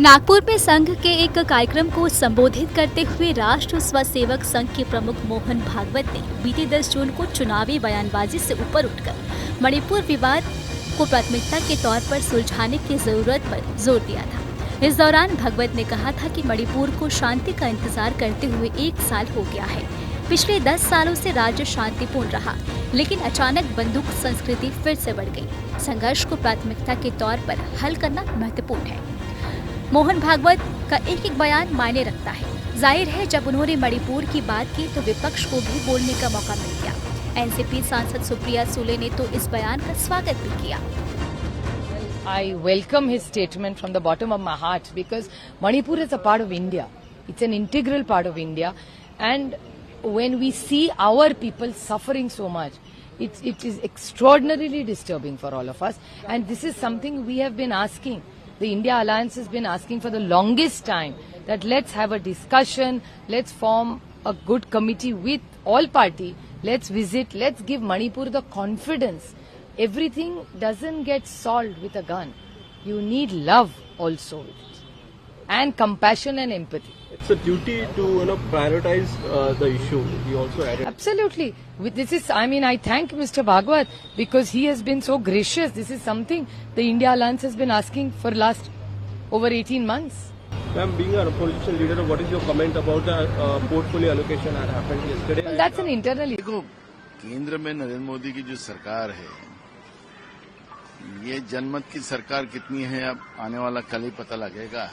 नागपुर में संघ के एक कार्यक्रम को संबोधित करते हुए राष्ट्र स्वसेवक संघ के प्रमुख मोहन भागवत ने बीते 10 जून को चुनावी बयानबाजी से ऊपर उठकर मणिपुर विवाद को प्राथमिकता के तौर पर सुलझाने की जरूरत पर जोर दिया था। इस दौरान भागवत ने कहा था कि मणिपुर को शांति का इंतजार करते हुए 1 साल हो गया है। पिछले 10 सालों से राज्य शांतिपूर्ण रहा, लेकिन अचानक बंदूक संस्कृति फिर से बढ़ गई। संघर्ष को प्राथमिकता के तौर पर हल करना महत्वपूर्ण है। मोहन भागवत का एक एक बयान मायने रखता है। जाहिर है, जब उन्होंने मणिपुर की बात की तो विपक्ष को भी बोलने का मौका मिल गया। एनसीपी सांसद सुप्रिया सुले ने तो इस बयान का स्वागत भी किया। I welcome his statement from the bottom of my heart because Manipur is a part of India. It's an integral part of India, and when we see our people suffering so much, it is extraordinarily disturbing for all of us. And this is something we have been asking. The India Alliance has been asking for the longest time that let's have a discussion, let's form a good committee with all party, let's visit, let's give Manipur the confidence. Everything doesn't get solved with a gun. You need love also with it, and compassion and empathy. It's a duty to prioritize the issue. He also added. Absolutely. I thank Mr. Bhagwat because he has been so gracious. This is something the India Alliance has been asking for last over 18 months. Ma'am, being a opposition leader, what is your comment about the portfolio allocation that happened yesterday? Well, that's an internal issue. देखो, केंद्र में नरेंद्र मोदी की जो सरकार है, ये जनमत की सरकार कितनी है अब आने वाला कल ही पता लगेगा।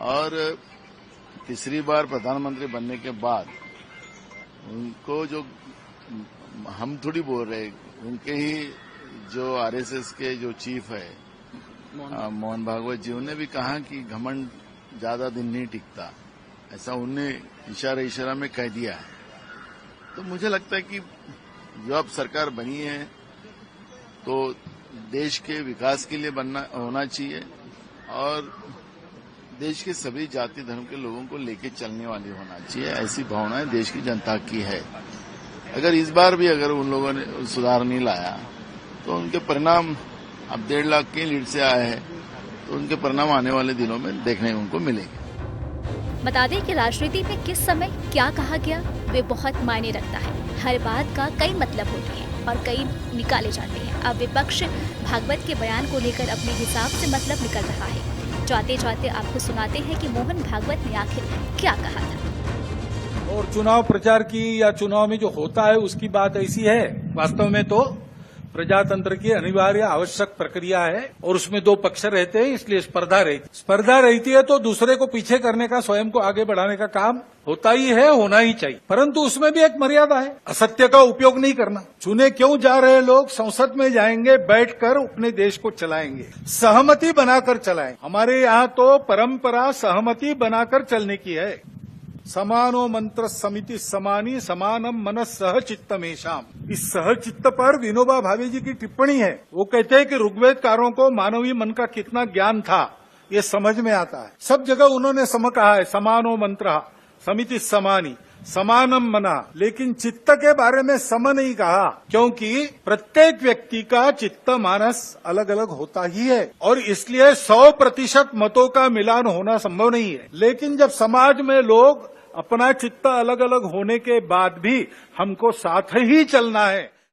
और तीसरी बार प्रधानमंत्री बनने के बाद उनको जो हम थोड़ी बोल रहे, उनके ही जो आरएसएस के जो चीफ है मोहन भागवत जी, उन्होंने भी कहा कि घमंड ज्यादा दिन नहीं टिकता, ऐसा उन्हें इशारा में कह दिया है। तो मुझे लगता है कि जो अब सरकार बनी है तो देश के विकास के लिए होना चाहिए और देश के सभी जाति धर्म के लोगों को लेके चलने वाली होना चाहिए। ऐसी भावनाएं देश की जनता की है। अगर इस बार भी उन लोगों ने सुधार नहीं लाया तो उनके परिणाम अब 1.5 लाख की लीड से आए हैं, तो उनके परिणाम आने वाले दिनों में देखने उनको मिलेंगे। बता दें कि राजनीति में किस समय क्या कहा गया वे बहुत मायने रखता है। हर बात का कई मतलब होते हैं और कई निकाले जाते हैं। अब विपक्ष भागवत के बयान को लेकर अपने हिसाब से मतलब निकल रहा है। जाते जाते आपको सुनाते हैं कि मोहन भागवत ने आखिर क्या कहा था। और चुनाव प्रचार की या चुनाव में जो होता है उसकी बात ऐसी है, वास्तव में तो प्रजातंत्र की अनिवार्य आवश्यक प्रक्रिया है और उसमें 2 पक्ष रहते हैं, इसलिए स्पर्धा रहती है तो दूसरे को पीछे करने का, स्वयं को आगे बढ़ाने का काम होता ही है, होना ही चाहिए। परंतु उसमें भी एक मर्यादा है, असत्य का उपयोग नहीं करना। चुने क्यों जा रहे लोग संसद में जाएंगे, बैठकर अपने देश को चलाएंगे, सहमति बनाकर चलाएंगे। हमारे यहाँ तो परंपरा सहमति बनाकर चलने की है। समानो मंत्र समिति समानी समानम मनस सह चित्तमेशाम। इस सह चित्त पर विनोबा भावे जी की टिप्पणी है। वो कहते हैं कि ऋग्वेदकारों को मानवीय मन का कितना ज्ञान था ये समझ में आता है। सब जगह उन्होंने कहा है समानो मंत्र समिति समानी समानम मना, लेकिन चित्त के बारे में सम नहीं कहा, क्योंकि प्रत्येक व्यक्ति का चित्त मानस अलग अलग होता ही है और इसलिए 100% मतों का मिलान होना संभव नहीं है। लेकिन जब समाज में लोग अपना चित्त अलग अलग होने के बाद भी हमको साथ ही चलना है,